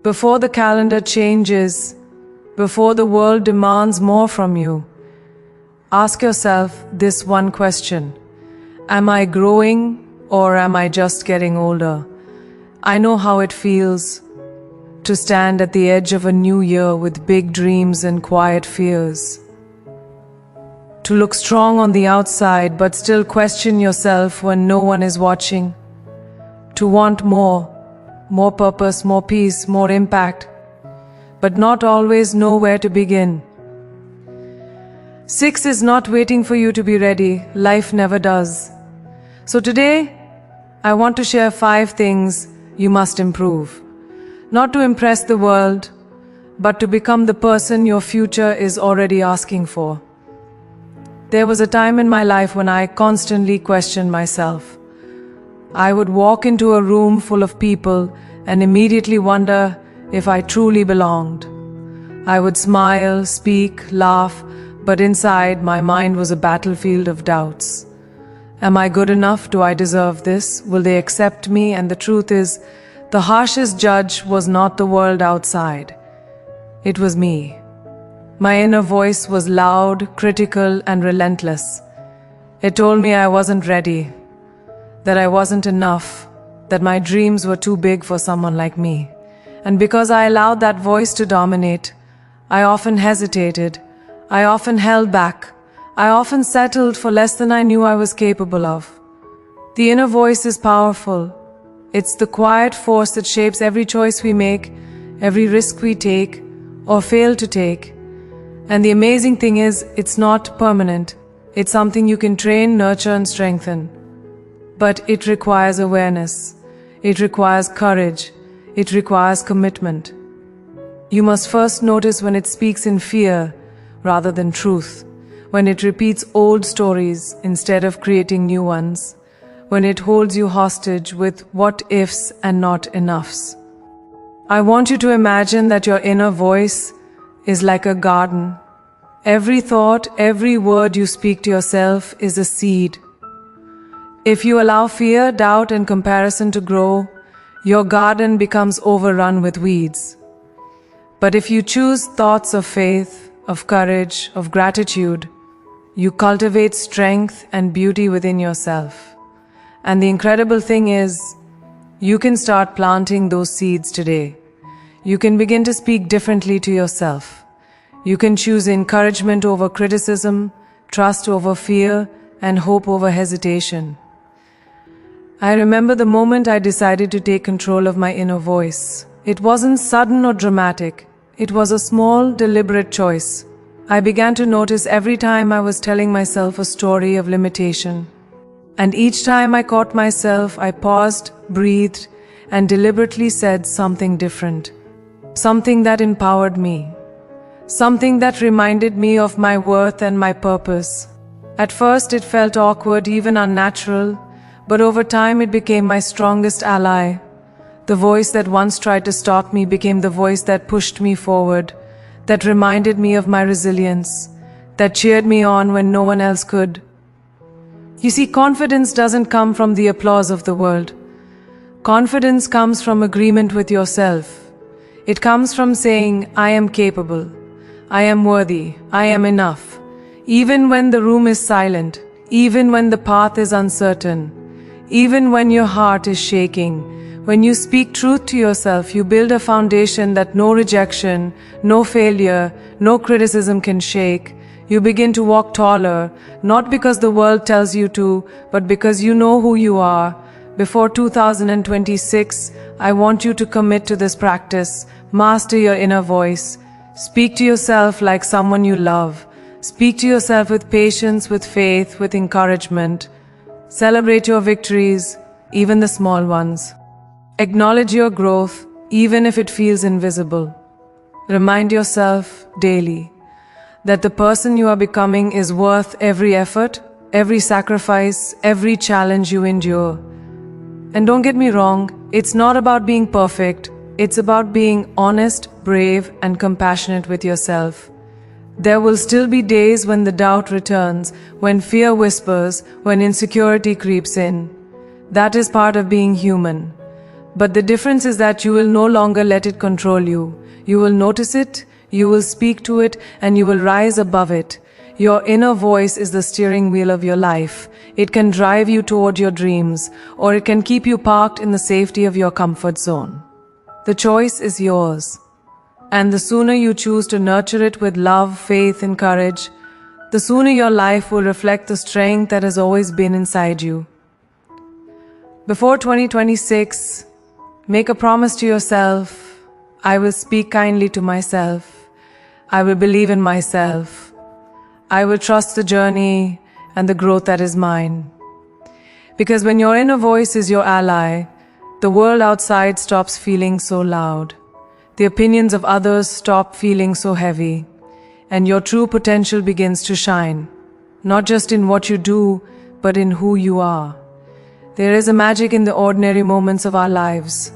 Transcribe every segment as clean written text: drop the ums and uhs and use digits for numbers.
Before the calendar changes, before the world demands more from you, ask yourself this one question. Am I growing or am I just getting older? I know how it feels to stand at the edge of a new year with big dreams and quiet fears. To look strong on the outside but still question yourself when no one is watching. To want more purpose, more peace, more impact, but not always know where to begin. 6 is not waiting for you to be ready. Life never does. So today, I want to share 5 things you must improve. Not to impress the world, but to become the person your future is already asking for. There was a time in my life when I constantly questioned myself. I would walk into a room full of people and immediately wonder if I truly belonged. I would smile, speak, laugh, but inside my mind was a battlefield of doubts. Am I good enough? Do I deserve this? Will they accept me? And the truth is, the harshest judge was not the world outside. It was me. My inner voice was loud, critical, and relentless. It told me I wasn't ready, that I wasn't enough, that my dreams were too big for someone like me. And because I allowed that voice to dominate, I often hesitated, I often held back, I often settled for less than I knew I was capable of. The inner voice is powerful. It's the quiet force that shapes every choice we make, every risk we take, or fail to take. And the amazing thing is, it's not permanent. It's something you can train, nurture, and strengthen. But it requires awareness. It requires courage. It requires commitment. You must first notice when it speaks in fear rather than truth, when it repeats old stories instead of creating new ones, when it holds you hostage with what ifs and not enoughs. I want you to imagine that your inner voice is like a garden. Every thought, every word you speak to yourself is a seed. If you allow fear, doubt, and comparison to grow, your garden becomes overrun with weeds. But if you choose thoughts of faith, of courage, of gratitude, you cultivate strength and beauty within yourself. And the incredible thing is, you can start planting those seeds today. You can begin to speak differently to yourself. You can choose encouragement over criticism, trust over fear, and hope over hesitation. I remember the moment I decided to take control of my inner voice. It wasn't sudden or dramatic. It was a small, deliberate choice. I began to notice every time I was telling myself a story of limitation. And each time I caught myself, I paused, breathed, and deliberately said something different. Something that empowered me. Something that reminded me of my worth and my purpose. At first it felt awkward, even unnatural, but over time it became my strongest ally. The voice that once tried to stop me became the voice that pushed me forward, that reminded me of my resilience, that cheered me on when no one else could. You see, confidence doesn't come from the applause of the world. Confidence comes from agreement with yourself. It comes from saying, I am capable, I am worthy, I am enough. Even when the room is silent, even when the path is uncertain, even when your heart is shaking, when you speak truth to yourself, you build a foundation that no rejection, no failure, no criticism can shake. You begin to walk taller, not because the world tells you to, but because you know who you are. Before 2026, I want you to commit to this practice. Master your inner voice. Speak to yourself like someone you love. Speak to yourself with patience, with faith, with encouragement. Celebrate your victories, even the small ones. Acknowledge your growth, even if it feels invisible. Remind yourself daily that the person you are becoming is worth every effort, every sacrifice, every challenge you endure. And don't get me wrong, it's not about being perfect. It's about being honest, brave, and compassionate with yourself. There will still be days when the doubt returns, when fear whispers, when insecurity creeps in. That is part of being human. But the difference is that you will no longer let it control you. You will notice it, you will speak to it, and you will rise above it. Your inner voice is the steering wheel of your life. It can drive you toward your dreams, or it can keep you parked in the safety of your comfort zone. The choice is yours. And the sooner you choose to nurture it with love, faith, and courage, the sooner your life will reflect the strength that has always been inside you. Before 2026, make a promise to yourself. I will speak kindly to myself. I will believe in myself. I will trust the journey and the growth that is mine. Because when your inner voice is your ally, the world outside stops feeling so loud. The opinions of others stop feeling so heavy, and your true potential begins to shine, not just in what you do, but in who you are. There is a magic in the ordinary moments of our lives.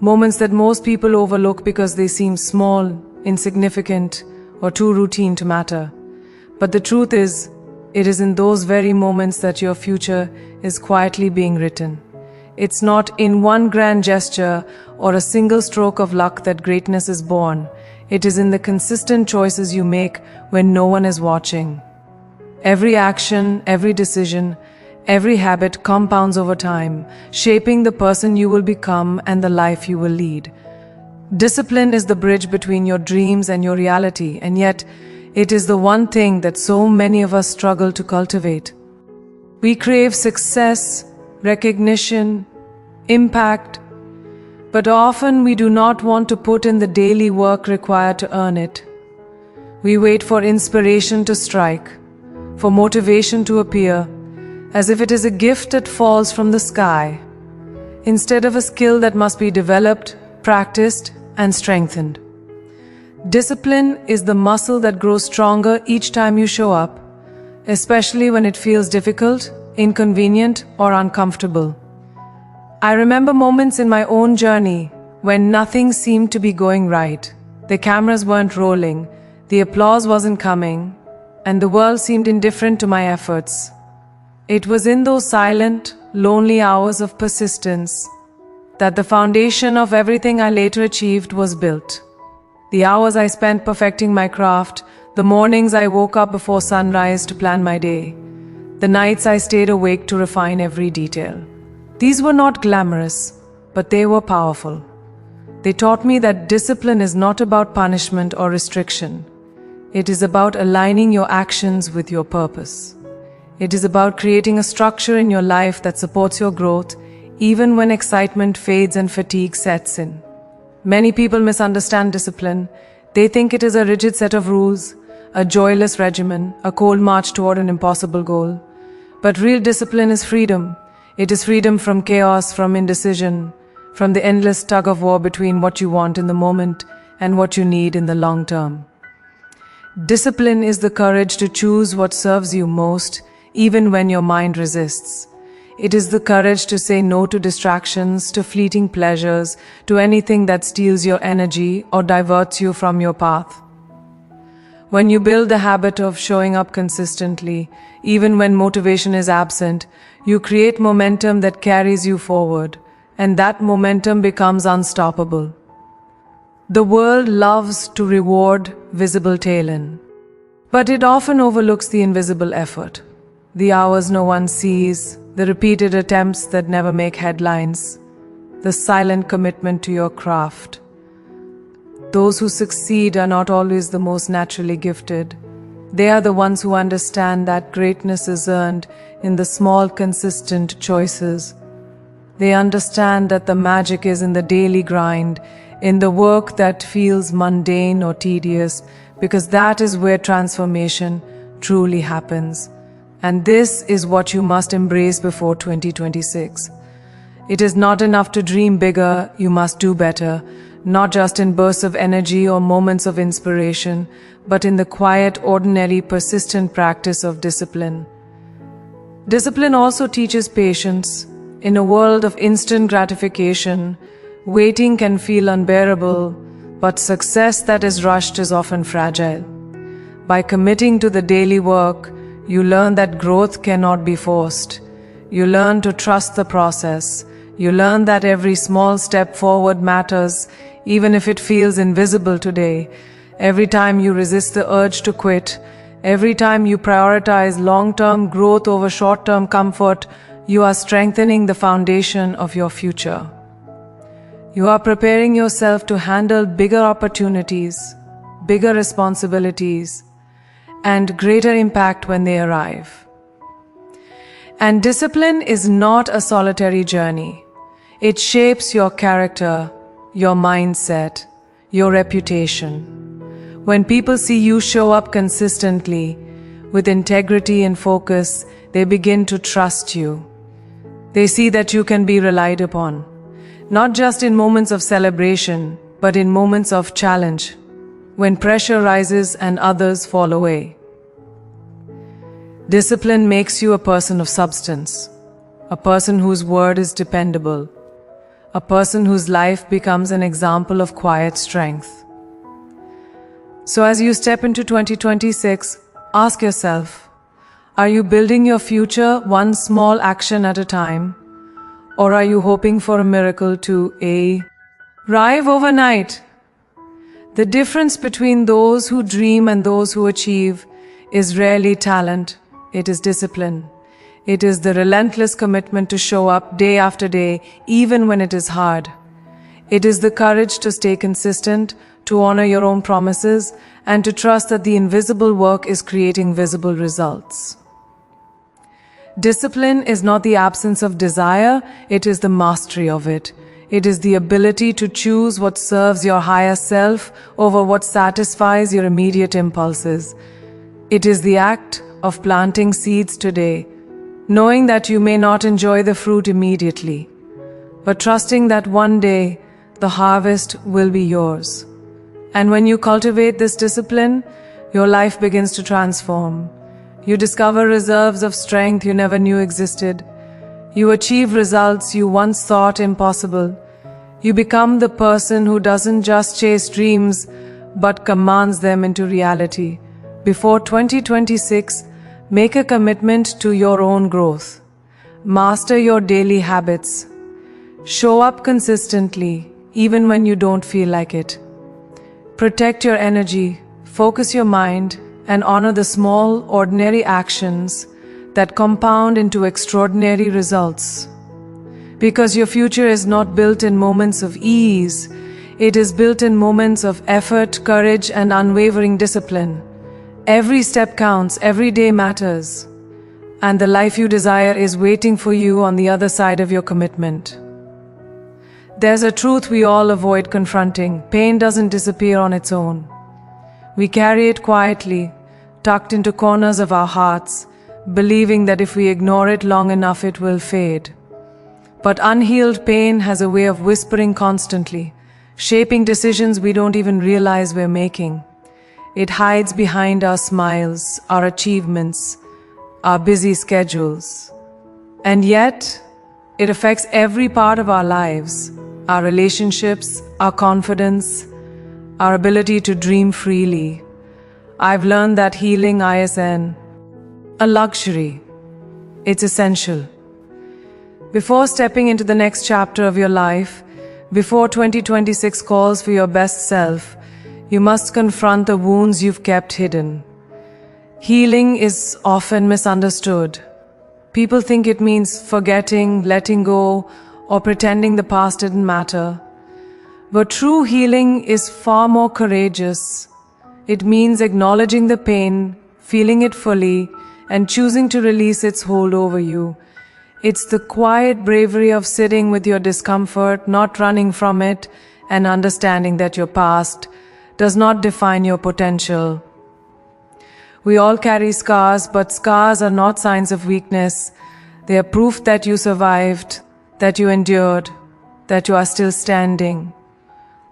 Moments that most people overlook because they seem small, insignificant, or too routine to matter. But the truth is, it is in those very moments that your future is quietly being written. It's not in one grand gesture or a single stroke of luck that greatness is born. It is in the consistent choices you make when no one is watching. Every action, every decision, every habit compounds over time, shaping the person you will become and the life you will lead. Discipline is the bridge between your dreams and your reality, and yet it is the one thing that so many of us struggle to cultivate. We crave success, recognition, impact, but often we do not want to put in the daily work required to earn it. We wait for inspiration to strike, for motivation to appear, as if it is a gift that falls from the sky, instead of a skill that must be developed, practiced, and strengthened. Discipline is the muscle that grows stronger each time you show up, especially when it feels difficult, inconvenient, or uncomfortable. I remember moments in my own journey when nothing seemed to be going right. The cameras weren't rolling, the applause wasn't coming, and the world seemed indifferent to my efforts. It was in those silent, lonely hours of persistence that the foundation of everything I later achieved was built. The hours I spent perfecting my craft, the mornings I woke up before sunrise to plan my day, the nights I stayed awake to refine every detail. These were not glamorous, but they were powerful. They taught me that discipline is not about punishment or restriction. It is about aligning your actions with your purpose. It is about creating a structure in your life that supports your growth, even when excitement fades and fatigue sets in. Many people misunderstand discipline. They think it is a rigid set of rules, a joyless regimen, a cold march toward an impossible goal. But real discipline is freedom. It is freedom from chaos, from indecision, from the endless tug of war between what you want in the moment and what you need in the long term. Discipline is the courage to choose what serves you most, even when your mind resists. It is the courage to say no to distractions, to fleeting pleasures, to anything that steals your energy or diverts you from your path. When you build the habit of showing up consistently, even when motivation is absent, you create momentum that carries you forward, and that momentum becomes unstoppable. The world loves to reward visible talent, but it often overlooks the invisible effort. The hours no one sees, the repeated attempts that never make headlines, the silent commitment to your craft. Those who succeed are not always the most naturally gifted. They are the ones who understand that greatness is earned in the small, consistent choices. They understand that the magic is in the daily grind, in the work that feels mundane or tedious, because that is where transformation truly happens. And this is what you must embrace before 2026. It is not enough to dream bigger, you must do better, not just in bursts of energy or moments of inspiration, but in the quiet, ordinary, persistent practice of discipline. Discipline also teaches patience. In a world of instant gratification, waiting can feel unbearable, but success that is rushed is often fragile. By committing to the daily work, you learn that growth cannot be forced. You learn to trust the process. You learn that every small step forward matters, even if it feels invisible today. Every time you resist the urge to quit, every time you prioritize long-term growth over short-term comfort, you are strengthening the foundation of your future. You are preparing yourself to handle bigger opportunities, bigger responsibilities, and greater impact when they arrive. And discipline is not a solitary journey. It shapes your character, your mindset, your reputation. When people see you show up consistently, with integrity and focus, they begin to trust you. They see that you can be relied upon, not just in moments of celebration, but in moments of challenge, when pressure rises and others fall away. Discipline makes you a person of substance, a person whose word is dependable, a person whose life becomes an example of quiet strength. So as you step into 2026, ask yourself, are you building your future one small action at a time? Or are you hoping for a miracle to arrive overnight? The difference between those who dream and those who achieve is rarely talent, it is discipline. It is the relentless commitment to show up day after day, even when it is hard. It is the courage to stay consistent, to honor your own promises, and to trust that the invisible work is creating visible results. Discipline is not the absence of desire, it is the mastery of it. It is the ability to choose what serves your higher self over what satisfies your immediate impulses. It is the act of planting seeds today, knowing that you may not enjoy the fruit immediately, but trusting that one day the harvest will be yours. And when you cultivate this discipline, your life begins to transform. You discover reserves of strength you never knew existed. You achieve results you once thought impossible. You become the person who doesn't just chase dreams, but commands them into reality. Before 2026, make a commitment to your own growth. Master your daily habits. Show up consistently, even when you don't feel like it. Protect your energy, focus your mind, and honor the small, ordinary actions that compound into extraordinary results. Because your future is not built in moments of ease, it is built in moments of effort, courage, and unwavering discipline. Every step counts, every day matters, and the life you desire is waiting for you on the other side of your commitment. There's a truth we all avoid confronting. Pain doesn't disappear on its own. We carry it quietly, tucked into corners of our hearts, believing that if we ignore it long enough it will fade. But unhealed pain has a way of whispering constantly, shaping decisions we don't even realize we're making. It hides behind our smiles, our achievements, our busy schedules. And yet, it affects every part of our lives. Our relationships, our confidence, our ability to dream freely. I've learned that healing isn't a luxury. It's essential. Before stepping into the next chapter of your life, before 2026 calls for your best self, you must confront the wounds you've kept hidden. Healing is often misunderstood. People think it means forgetting, letting go, or pretending the past didn't matter. But true healing is far more courageous. It means acknowledging the pain, feeling it fully, and choosing to release its hold over you. It's the quiet bravery of sitting with your discomfort, not running from it, and understanding that your past does not define your potential. We all carry scars, but scars are not signs of weakness. They are proof that you survived, that you endured, that you are still standing.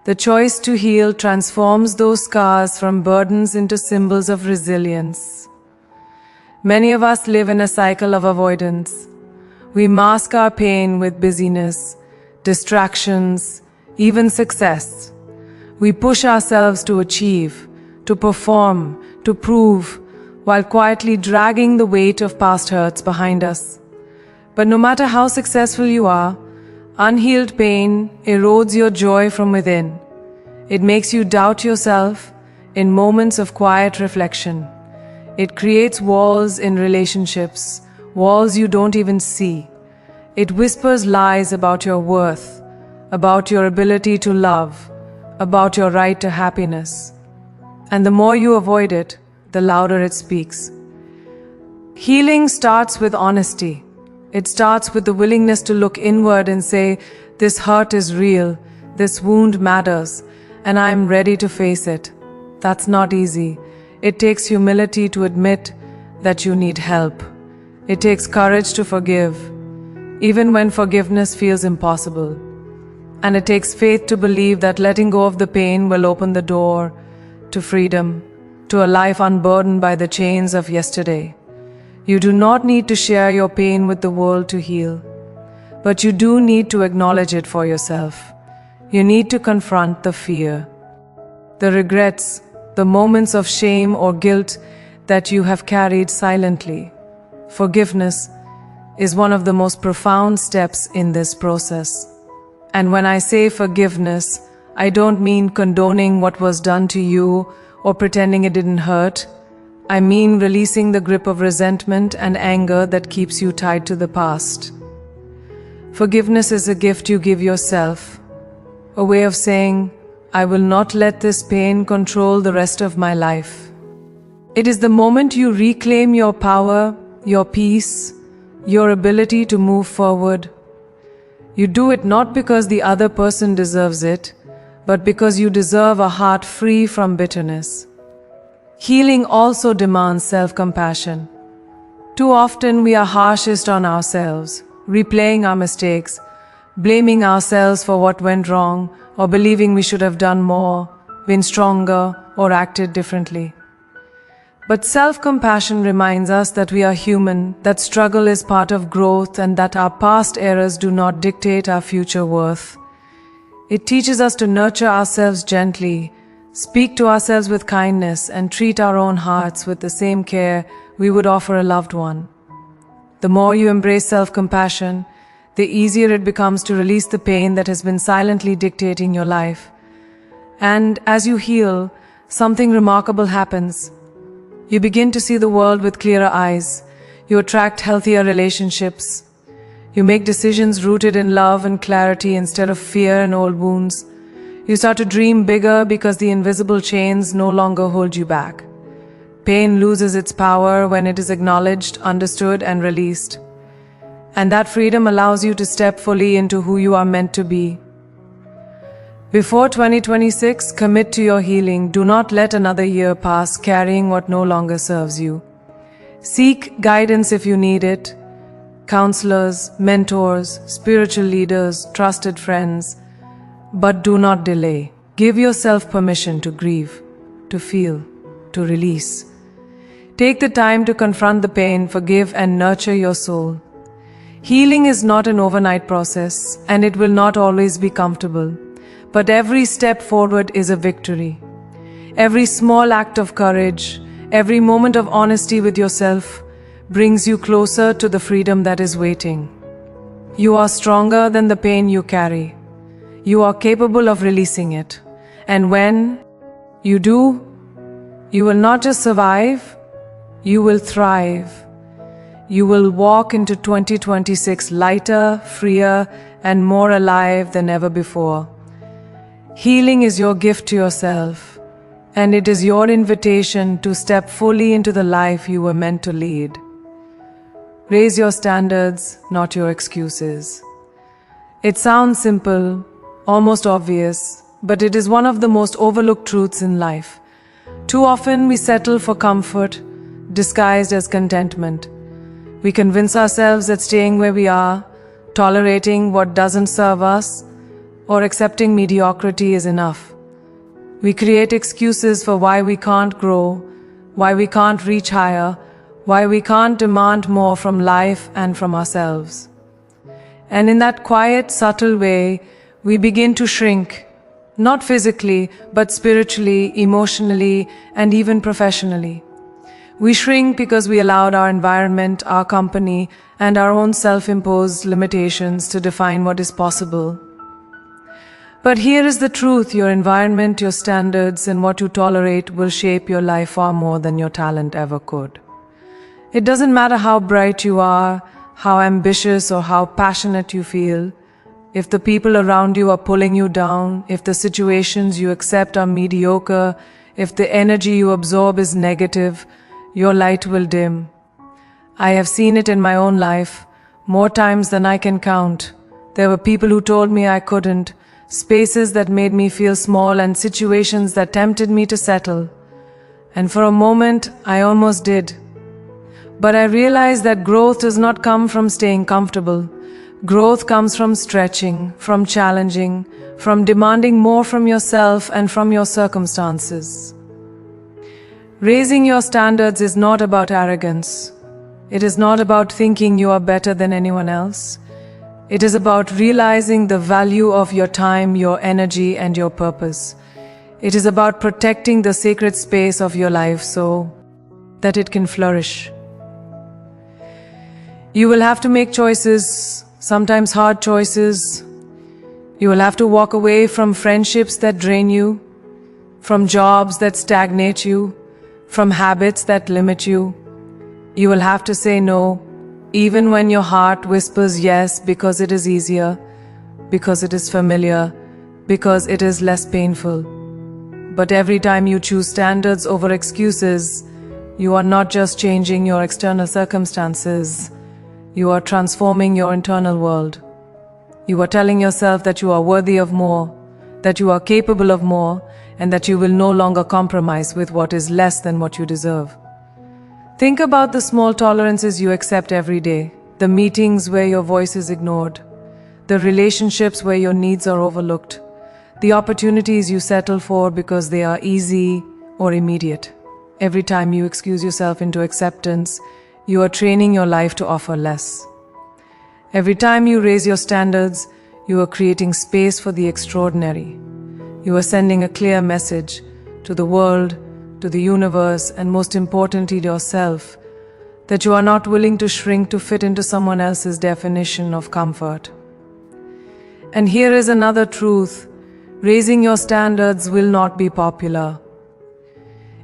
The choice to heal transforms those scars from burdens into symbols of resilience. Many of us live in a cycle of avoidance. We mask our pain with busyness, distractions, even success. We push ourselves to achieve, to perform, to prove, while quietly dragging the weight of past hurts behind us. But no matter how successful you are, Unhealed pain erodes your joy from within. It makes you doubt yourself in moments of quiet reflection. It creates walls in relationships, walls you don't even see. It whispers lies about your worth, about your ability to love, about your right to happiness. And the more you avoid it, the louder it speaks. Healing starts with honesty. It starts with the willingness to look inward and say, this hurt is real, this wound matters, and I am ready to face it. That's not easy. It takes humility to admit that you need help. It takes courage to forgive, even when forgiveness feels impossible. And it takes faith to believe that letting go of the pain will open the door to freedom, to a life unburdened by the chains of yesterday. You do not need to share your pain with the world to heal, but you do need to acknowledge it for yourself. You need to confront the fear, the regrets, the moments of shame or guilt that you have carried silently. Forgiveness is one of the most profound steps in this process. And when I say forgiveness, I don't mean condoning what was done to you or pretending it didn't hurt. I mean releasing the grip of resentment and anger that keeps you tied to the past. Forgiveness is a gift you give yourself, a way of saying, I will not let this pain control the rest of my life. It is the moment you reclaim your power, your peace, your ability to move forward. You do it not because the other person deserves it, but because you deserve a heart free from bitterness. Healing also demands self-compassion. Too often we are harshest on ourselves, replaying our mistakes, blaming ourselves for what went wrong, or believing we should have done more, been stronger, or acted differently. But self-compassion reminds us that we are human, that struggle is part of growth, and that our past errors do not dictate our future worth. It teaches us to nurture ourselves gently, speak to ourselves with kindness, and treat our own hearts with the same care we would offer a loved one. The more you embrace self-compassion, the easier it becomes to release the pain that has been silently dictating your life. And as you heal, something remarkable happens. You begin to see the world with clearer eyes. You attract healthier relationships. You make decisions rooted in love and clarity instead of fear and old wounds. You start to dream bigger because the invisible chains no longer hold you back. Pain loses its power when it is acknowledged, understood, and released. And that freedom allows you to step fully into who you are meant to be. Before 2026, commit to your healing. Do not let another year pass carrying what no longer serves you. Seek guidance if you need it. Counselors, mentors, spiritual leaders, trusted friends. But do not delay. Give yourself permission to grieve, to feel, to release. Take the time to confront the pain, forgive, and nurture your soul. Healing is not an overnight process, and it will not always be comfortable. But every step forward is a victory. Every small act of courage, every moment of honesty with yourself brings you closer to the freedom that is waiting. You are stronger than the pain you carry. You are capable of releasing it. And when you do, you will not just survive, you will thrive. You will walk into 2026 lighter, freer, and more alive than ever before. Healing is your gift to yourself, and it is your invitation to step fully into the life you were meant to lead. Raise your standards, not your excuses. It sounds simple, almost obvious, but it is one of the most overlooked truths in life. Too often we settle for comfort, disguised as contentment. We convince ourselves that staying where we are, tolerating what doesn't serve us, or accepting mediocrity is enough. We create excuses for why we can't grow, why we can't reach higher, why we can't demand more from life and from ourselves. And in that quiet, subtle way, we begin to shrink, not physically, but spiritually, emotionally, and even professionally. We shrink because we allowed our environment, our company, and our own self-imposed limitations to define what is possible. But here is the truth: your environment, your standards, and what you tolerate will shape your life far more than your talent ever could. It doesn't matter how bright you are, how ambitious or how passionate you feel. If the people around you are pulling you down, if the situations you accept are mediocre, if the energy you absorb is negative, your light will dim. I have seen it in my own life, more times than I can count. There were people who told me I couldn't, spaces that made me feel small, and situations that tempted me to settle. And for a moment, I almost did. But I realized that growth does not come from staying comfortable. Growth comes from stretching, from challenging, from demanding more from yourself and from your circumstances. Raising your standards is not about arrogance. It is not about thinking you are better than anyone else. It is about realizing the value of your time, your energy, and your purpose. It is about protecting the sacred space of your life so that it can flourish. You will have to make choices, sometimes hard choices. You will have to walk away from friendships that drain you, from jobs that stagnate you, from habits that limit you. You will have to say no, even when your heart whispers yes, because it is easier, because it is familiar, because it is less painful. But every time you choose standards over excuses, you are not just changing your external circumstances, you are transforming your internal world. You are telling yourself that you are worthy of more, that you are capable of more, and that you will no longer compromise with what is less than what you deserve. Think about the small tolerances you accept every day, the meetings where your voice is ignored, the relationships where your needs are overlooked, the opportunities you settle for because they are easy or immediate. Every time you excuse yourself into acceptance, you are training your life to offer less. Every time you raise your standards, you are creating space for the extraordinary. You are sending a clear message to the world, to the universe, and most importantly to yourself, that you are not willing to shrink to fit into someone else's definition of comfort. And here is another truth: raising your standards will not be popular.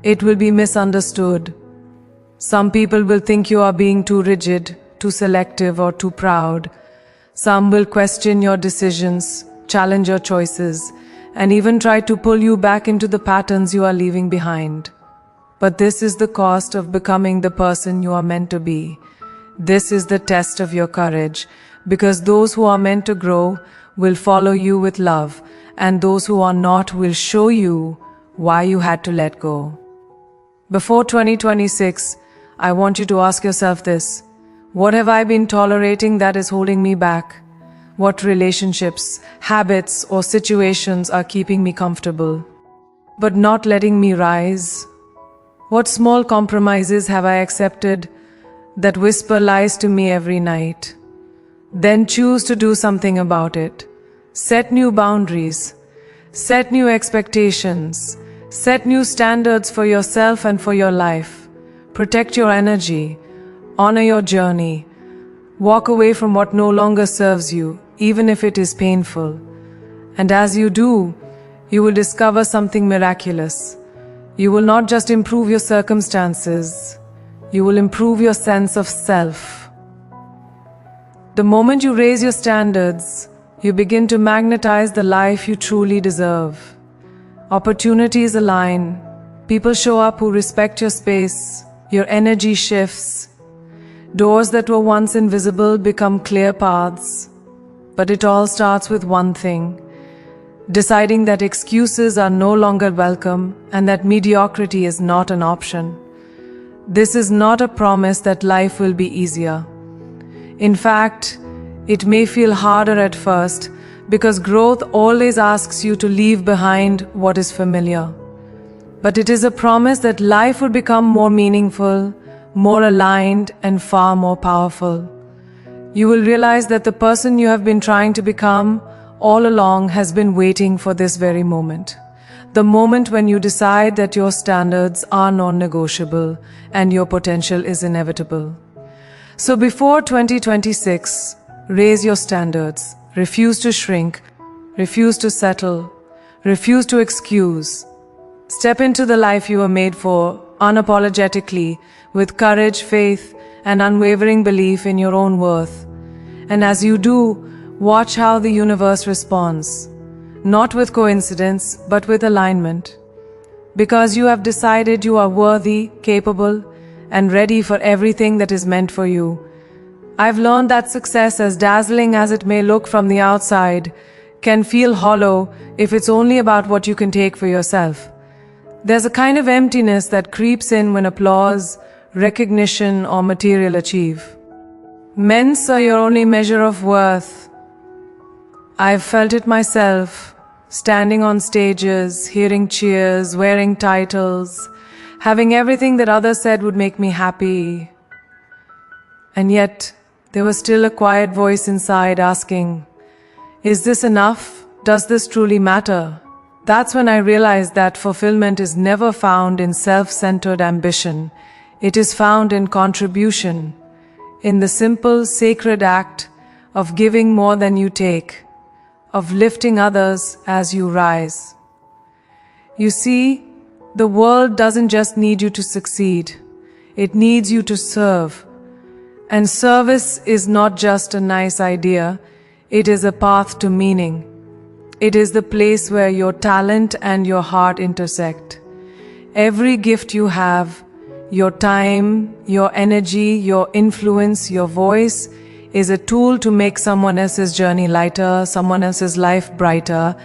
It will be misunderstood. Some people will think you are being too rigid, too selective, or too proud. Some will question your decisions, challenge your choices, and even try to pull you back into the patterns you are leaving behind. But this is the cost of becoming the person you are meant to be. This is the test of your courage, because those who are meant to grow will follow you with love, and those who are not will show you why you had to let go. Before 2026, I want you to ask yourself this: what have I been tolerating that is holding me back? What relationships, habits, or situations are keeping me comfortable, but not letting me rise? What small compromises have I accepted that whisper lies to me every night? Then choose to do something about it. Set new boundaries. Set new expectations. Set new standards for yourself and for your life. Protect your energy. Honor your journey. Walk away from what no longer serves you, even if it is painful. And as you do, you will discover something miraculous. You will not just improve your circumstances, you will improve your sense of self. The moment you raise your standards, you begin to magnetize the life you truly deserve. Opportunities align. People show up who respect your space. Your energy shifts. Doors that were once invisible become clear paths. But it all starts with one thing: deciding that excuses are no longer welcome and that mediocrity is not an option. This is not a promise that life will be easier. In fact, it may feel harder at first, because growth always asks you to leave behind what is familiar. But it is a promise that life will become more meaningful, more aligned, and far more powerful. You will realize that the person you have been trying to become all along has been waiting for this very moment. The moment when you decide that your standards are non-negotiable and your potential is inevitable. So before 2026, raise your standards. Refuse to shrink. Refuse to settle. Refuse to excuse. Step into the life you were made for, unapologetically, with courage, faith, and unwavering belief in your own worth. And as you do, watch how the universe responds. Not with coincidence, but with alignment. Because you have decided you are worthy, capable, and ready for everything that is meant for you. I've learned that success, as dazzling as it may look from the outside, can feel hollow if it's only about what you can take for yourself. There's a kind of emptiness that creeps in when applause, recognition, or material achieve. Men's are your only measure of worth. I've felt it myself, standing on stages, hearing cheers, wearing titles, having everything that others said would make me happy. And yet, there was still a quiet voice inside asking, is this enough? Does this truly matter? That's when I realized that fulfillment is never found in self-centered ambition. It is found in contribution, in the simple, sacred act of giving more than you take, of lifting others as you rise. You see, the world doesn't just need you to succeed. It needs you to serve. And service is not just a nice idea. It is a path to meaning. It is the place where your talent and your heart intersect. Every gift you have, your time, your energy, your influence, your voice, is a tool to make someone else's journey lighter, someone else's life brighter.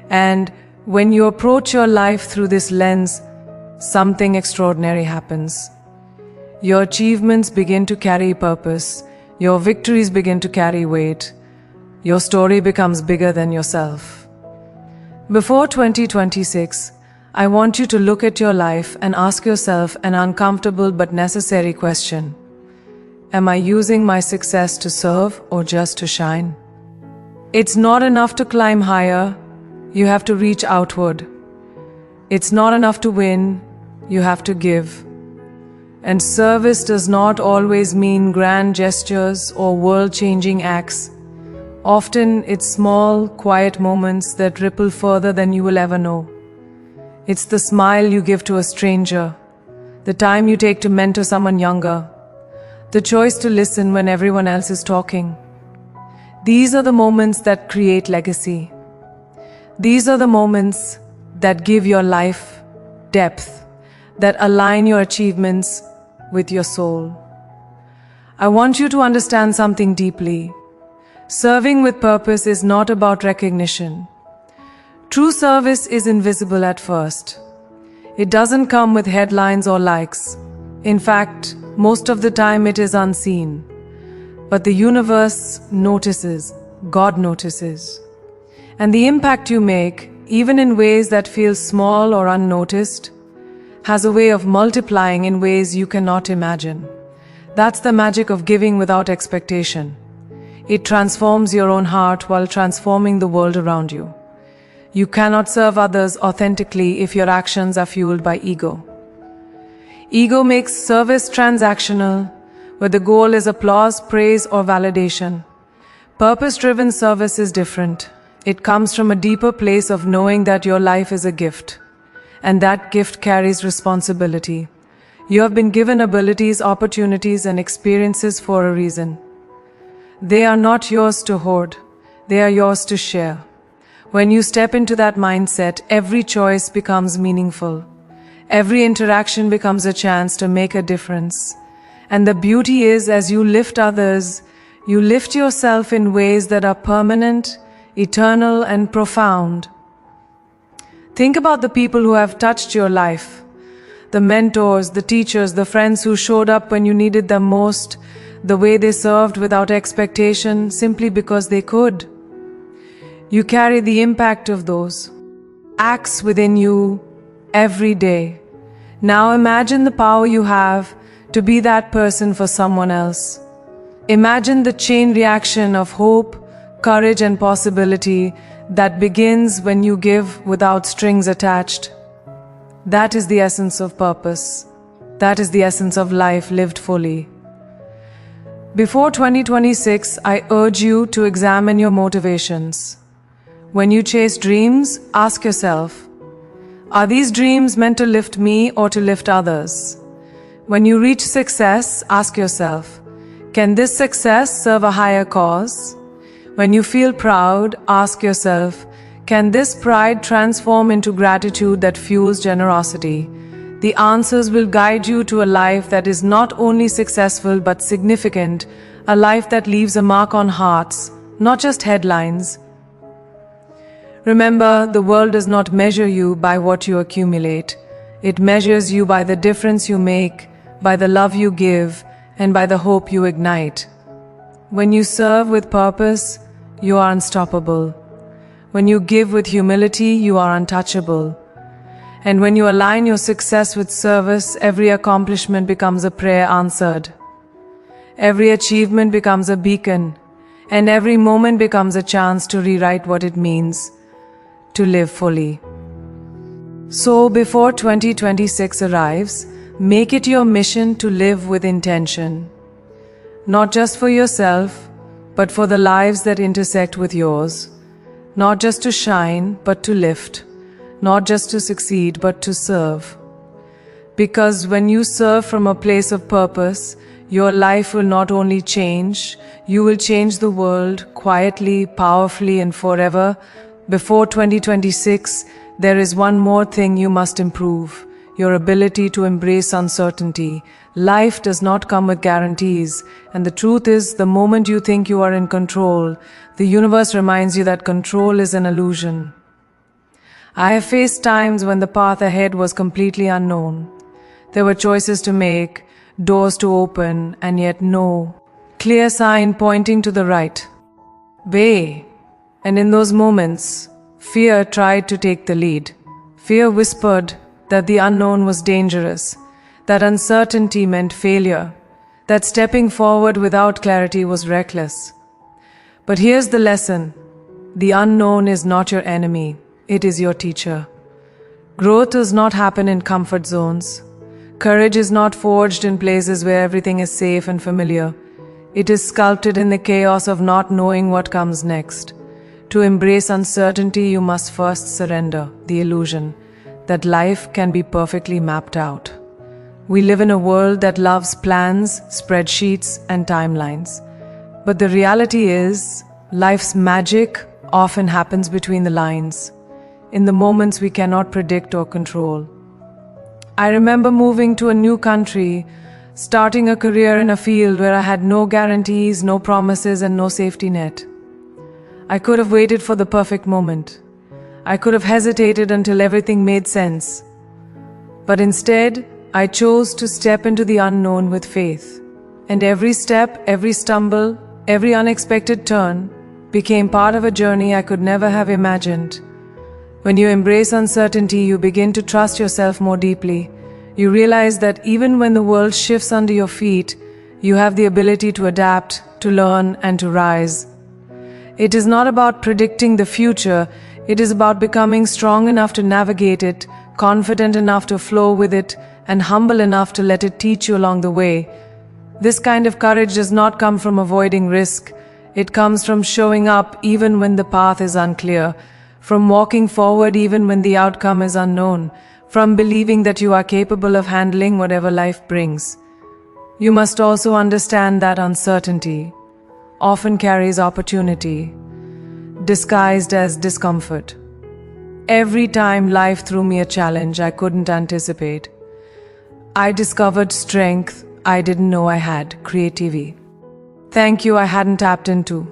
And when you approach your life through this lens, something extraordinary happens. Your achievements begin to carry purpose. Your victories begin to carry weight. Your story becomes bigger than yourself. Before 2026, I want you to look at your life and ask yourself an uncomfortable but necessary question. Am I using my success to serve or just to shine? It's not enough to climb higher. You have to reach outward. It's not enough to win. You have to give. And service does not always mean grand gestures or world-changing acts. Often it's small, quiet moments that ripple further than you will ever know. It's the smile you give to a stranger, the time you take to mentor someone younger, the choice to listen when everyone else is talking. These are the moments that create legacy. These are the moments that give your life depth, that align your achievements with your soul. I want you to understand something deeply. Serving with purpose is not about recognition. True service is invisible at first. It doesn't come with headlines or likes. In fact, most of the time it is unseen. But the universe notices, God notices. And the impact you make, even in ways that feel small or unnoticed, has a way of multiplying in ways you cannot imagine. That's the magic of giving without expectation. It transforms your own heart while transforming the world around you. You cannot serve others authentically if your actions are fueled by ego. Ego makes service transactional, where the goal is applause, praise, or validation. Purpose-driven service is different. It comes from a deeper place of knowing that your life is a gift, and that gift carries responsibility. You have been given abilities, opportunities, and experiences for a reason. They are not yours to hoard. They are yours to share. When you step into that mindset, every choice becomes meaningful. Every interaction becomes a chance to make a difference. And the beauty is, as you lift others, you lift yourself in ways that are permanent, eternal, and profound. Think about the people who have touched your life. The mentors, the teachers, the friends who showed up when you needed them most, the way they served without expectation, simply because they could. You carry the impact of those acts within you every day. Now imagine the power you have to be that person for someone else. Imagine the chain reaction of hope, courage, and possibility that begins when you give without strings attached. That is the essence of purpose. That is the essence of life lived fully. Before 2026, I urge you to examine your motivations. When you chase dreams, ask yourself, are these dreams meant to lift me or to lift others? When you reach success, ask yourself, can this success serve a higher cause? When you feel proud, ask yourself, can this pride transform into gratitude that fuels generosity? The answers will guide you to a life that is not only successful but significant, a life that leaves a mark on hearts, not just headlines. Remember, the world does not measure you by what you accumulate. It measures you by the difference you make, by the love you give, and by the hope you ignite. When you serve with purpose, you are unstoppable. When you give with humility, you are untouchable. And when you align your success with service, every accomplishment becomes a prayer answered. Every achievement becomes a beacon, and every moment becomes a chance to rewrite what it means to live fully. So before 2026 arrives, make it your mission to live with intention. Not just for yourself, but for the lives that intersect with yours. Not just to shine, but to lift. Not just to succeed, but to serve. Because when you serve from a place of purpose, your life will not only change, you will change the world quietly, powerfully, and forever. Before 2026, there is one more thing you must improve: your ability to embrace uncertainty. Life does not come with guarantees, and the truth is, the moment you think you are in control, the universe reminds you that control is an illusion. I have faced times when the path ahead was completely unknown. There were choices to make, doors to open, and yet no clear sign pointing to the right way. And in those moments, fear tried to take the lead. Fear whispered that the unknown was dangerous, that uncertainty meant failure, that stepping forward without clarity was reckless. But here's the lesson: the unknown is not your enemy, it is your teacher. Growth does not happen in comfort zones. Courage is not forged in places where everything is safe and familiar. It is sculpted in the chaos of not knowing what comes next. To embrace uncertainty, you must first surrender the illusion that life can be perfectly mapped out. We live in a world that loves plans, spreadsheets, and timelines. But the reality is, life's magic often happens between the lines, in the moments we cannot predict or control. I remember moving to a new country, starting a career in a field where I had no guarantees, no promises, and no safety net. I could have waited for the perfect moment. I could have hesitated until everything made sense. But instead, I chose to step into the unknown with faith. And every step, every stumble, every unexpected turn became part of a journey I could never have imagined. When you embrace uncertainty, you begin to trust yourself more deeply. You realize that even when the world shifts under your feet, you have the ability to adapt, to learn, and to rise. It is not about predicting the future, it is about becoming strong enough to navigate it, confident enough to flow with it, and humble enough to let it teach you along the way. This kind of courage does not come from avoiding risk. It comes from showing up even when the path is unclear, from walking forward even when the outcome is unknown, from believing that you are capable of handling whatever life brings. You must also understand that uncertainty often carries opportunity, disguised as discomfort. Every time life threw me a challenge I couldn't anticipate, I discovered strength I didn't know I had, creativity. Thank you I hadn't tapped into,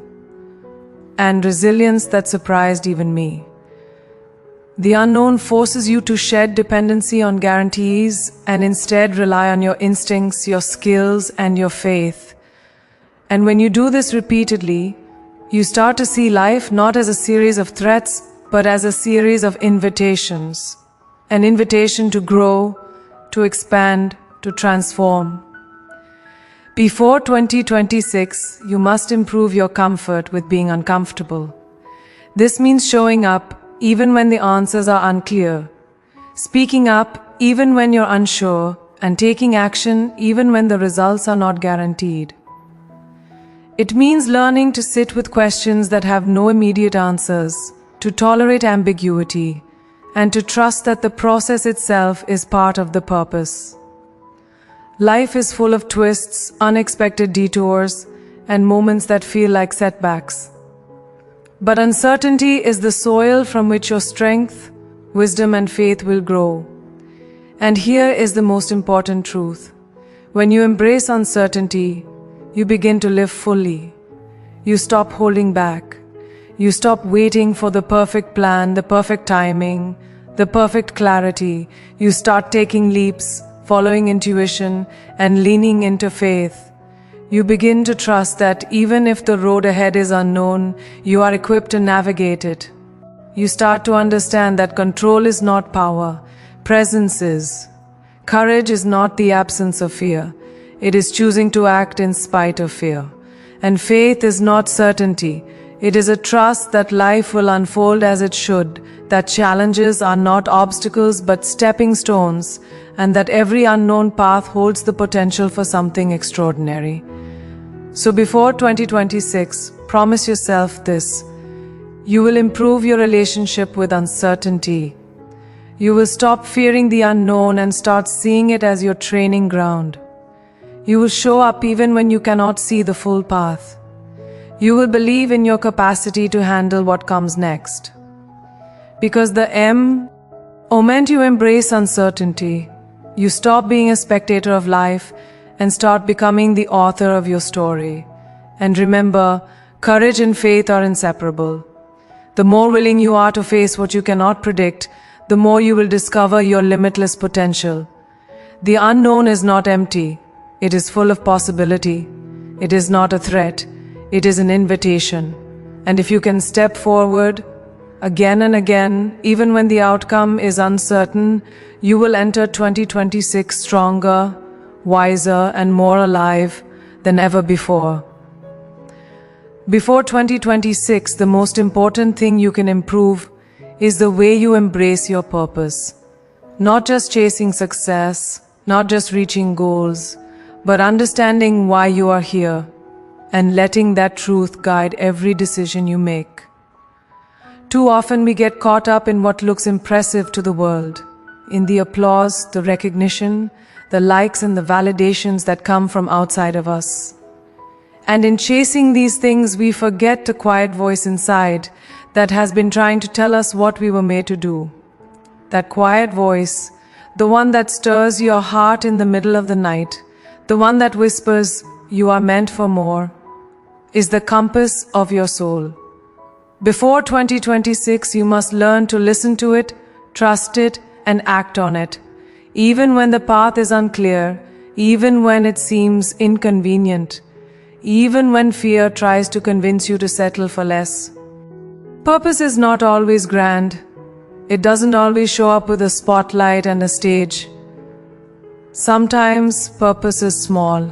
and resilience that surprised even me. The unknown forces you to shed dependency on guarantees and instead rely on your instincts, your skills, and your faith. And when you do this repeatedly, you start to see life not as a series of threats, but as a series of invitations. An invitation to grow, to expand, to transform. Before 2026, you must improve your comfort with being uncomfortable. This means showing up even when the answers are unclear, speaking up even when you're unsure, and taking action even when the results are not guaranteed. It means learning to sit with questions that have no immediate answers, to tolerate ambiguity, and to trust that the process itself is part of the purpose. Life is full of twists, unexpected detours, and moments that feel like setbacks. But uncertainty is the soil from which your strength, wisdom, and faith will grow. And here is the most important truth. When you embrace uncertainty, you begin to live fully. You stop holding back. You stop waiting for the perfect plan, the perfect timing, the perfect clarity. You start taking leaps, following intuition, and leaning into faith. You begin to trust that even if the road ahead is unknown, you are equipped to navigate it. You start to understand that control is not power, presence is. Courage is not the absence of fear. It is choosing to act in spite of fear. And faith is not certainty. It is a trust that life will unfold as it should, that challenges are not obstacles but stepping stones, and that every unknown path holds the potential for something extraordinary. So before 2026, promise yourself this. You will improve your relationship with uncertainty. You will stop fearing the unknown and start seeing it as your training ground. You will show up even when you cannot see the full path. You will believe in your capacity to handle what comes next. Because the moment you embrace uncertainty, you stop being a spectator of life and start becoming the author of your story. And remember, courage and faith are inseparable. The more willing you are to face what you cannot predict, the more you will discover your limitless potential. The unknown is not empty. It is full of possibility. It is not a threat. It is an invitation. And if you can step forward again and again, even when the outcome is uncertain, you will enter 2026 stronger, wiser, and more alive than ever before. Before 2026, the most important thing you can improve is the way you embrace your purpose. Not just chasing success, not just reaching goals, but understanding why you are here and letting that truth guide every decision you make. Too often we get caught up in what looks impressive to the world, in the applause, the recognition, the likes and the validations that come from outside of us. And in chasing these things, we forget the quiet voice inside that has been trying to tell us what we were made to do. That quiet voice, the one that stirs your heart in the middle of the night, the one that whispers, "You are meant for more," is the compass of your soul. Before 2026, you must learn to listen to it, trust it, and act on it. Even when the path is unclear, even when it seems inconvenient, even when fear tries to convince you to settle for less. Purpose is not always grand. It doesn't always show up with a spotlight and a stage. Sometimes purpose is small.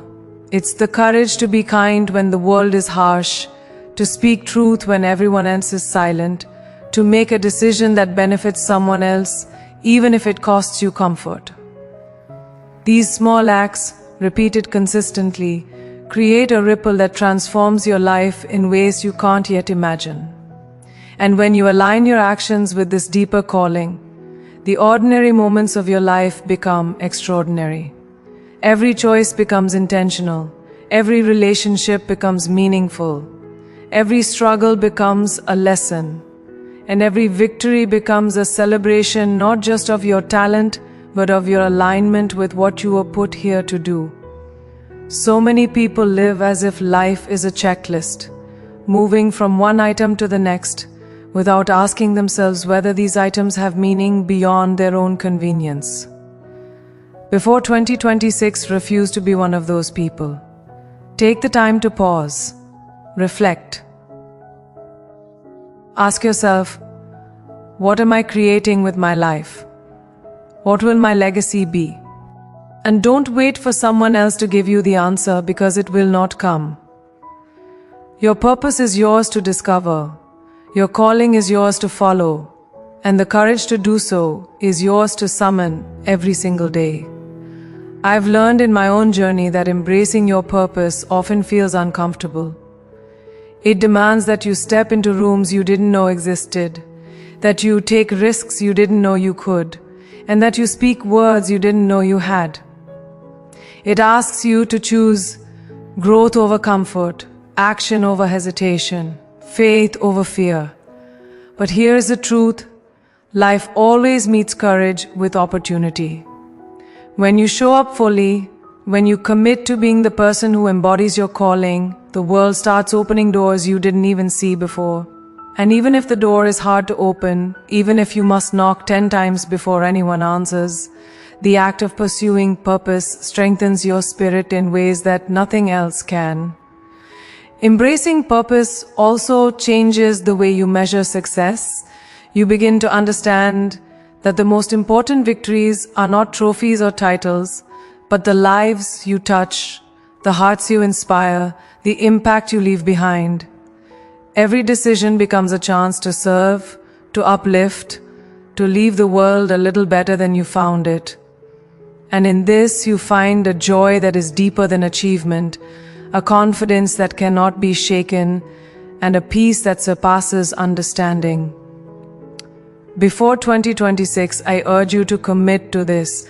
It's the courage to be kind when the world is harsh, to speak truth when everyone else is silent, to make a decision that benefits someone else, even if it costs you comfort. These small acts, repeated consistently, create a ripple that transforms your life in ways you can't yet imagine. And when you align your actions with this deeper calling, the ordinary moments of your life become extraordinary. Every choice becomes intentional. Every relationship becomes meaningful. Every struggle becomes a lesson. And every victory becomes a celebration not just of your talent, but of your alignment with what you were put here to do. So many people live as if life is a checklist, moving from one item to the next, without asking themselves whether these items have meaning beyond their own convenience. Before 2026, refuse to be one of those people. Take the time to pause, reflect. Ask yourself, what am I creating with my life? What will my legacy be? And don't wait for someone else to give you the answer, because it will not come. Your purpose is yours to discover. Your calling is yours to follow, and the courage to do so is yours to summon every single day. I've learned in my own journey that embracing your purpose often feels uncomfortable. It demands that you step into rooms you didn't know existed, that you take risks you didn't know you could, and that you speak words you didn't know you had. It asks you to choose growth over comfort, action over hesitation, faith over fear. But here's the truth: life always meets courage with opportunity. When you show up fully, when you commit to being the person who embodies your calling, the world starts opening doors you didn't even see before. And even if the door is hard to open, even if you must knock 10 times before anyone answers, the act of pursuing purpose strengthens your spirit in ways that nothing else can. Embracing purpose also changes the way you measure success. You begin to understand that the most important victories are not trophies or titles, but the lives you touch, the hearts you inspire, the impact you leave behind. Every decision becomes a chance to serve, to uplift, to leave the world a little better than you found it. And in this you find a joy that is deeper than achievement, a confidence that cannot be shaken, and a peace that surpasses understanding. Before 2026, I urge you to commit to this.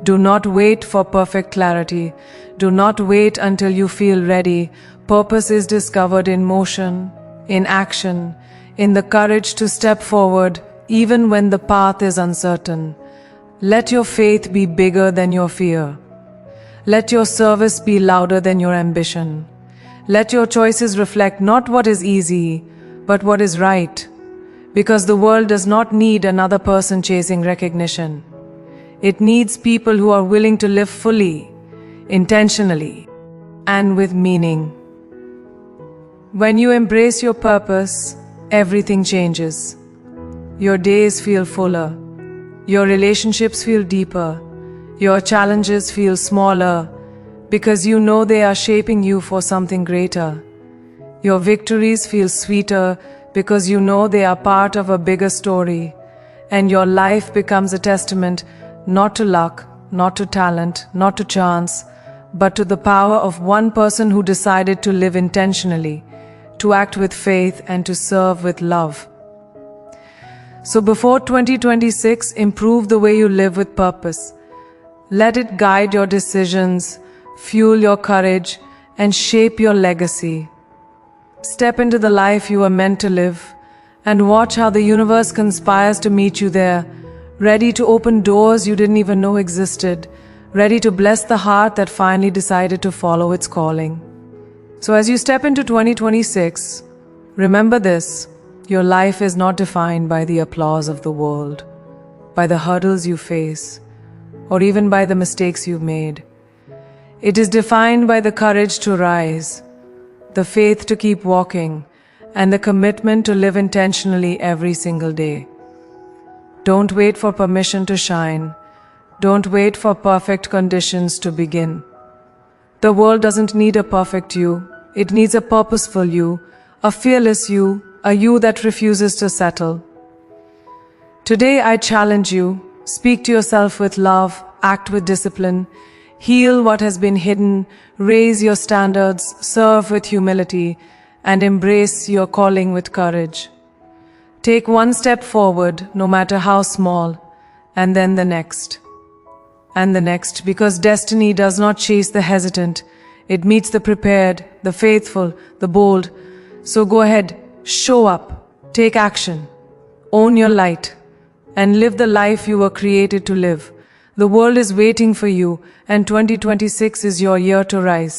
Do not wait for perfect clarity. Do not wait until you feel ready. Purpose is discovered in motion, in action, in the courage to step forward even when the path is uncertain. Let your faith be bigger than your fear. Let your service be louder than your ambition. Let your choices reflect not what is easy, but what is right. Because the world does not need another person chasing recognition. It needs people who are willing to live fully, intentionally, and with meaning. When you embrace your purpose, everything changes. Your days feel fuller. Your relationships feel deeper. Your challenges feel smaller because you know they are shaping you for something greater. Your victories feel sweeter because you know they are part of a bigger story, and your life becomes a testament not to luck, not to talent, not to chance, but to the power of one person who decided to live intentionally, to act with faith, and to serve with love. So before 2026, improve the way you live with purpose. Let it guide your decisions, fuel your courage, and shape your legacy. Step into the life you are meant to live, and watch how the universe conspires to meet you there, ready to open doors you didn't even know existed, ready to bless the heart that finally decided to follow its calling. So as you step into 2026, remember this: your life is not defined by the applause of the world, by the hurdles you face, or even by the mistakes you've made. It is defined by the courage to rise, the faith to keep walking, and the commitment to live intentionally every single day. Don't wait for permission to shine. Don't wait for perfect conditions to begin. The world doesn't need a perfect you. It needs a purposeful you, a fearless you, a you that refuses to settle. Today I challenge you: speak to yourself with love, act with discipline, heal what has been hidden, raise your standards, serve with humility, and embrace your calling with courage. Take one step forward, no matter how small, and then the next. And the next, because destiny does not chase the hesitant. It meets the prepared, the faithful, the bold. So go ahead, show up, take action, own your light, and live the life you were created to live. The world is waiting for you, and 2026 is your year to rise.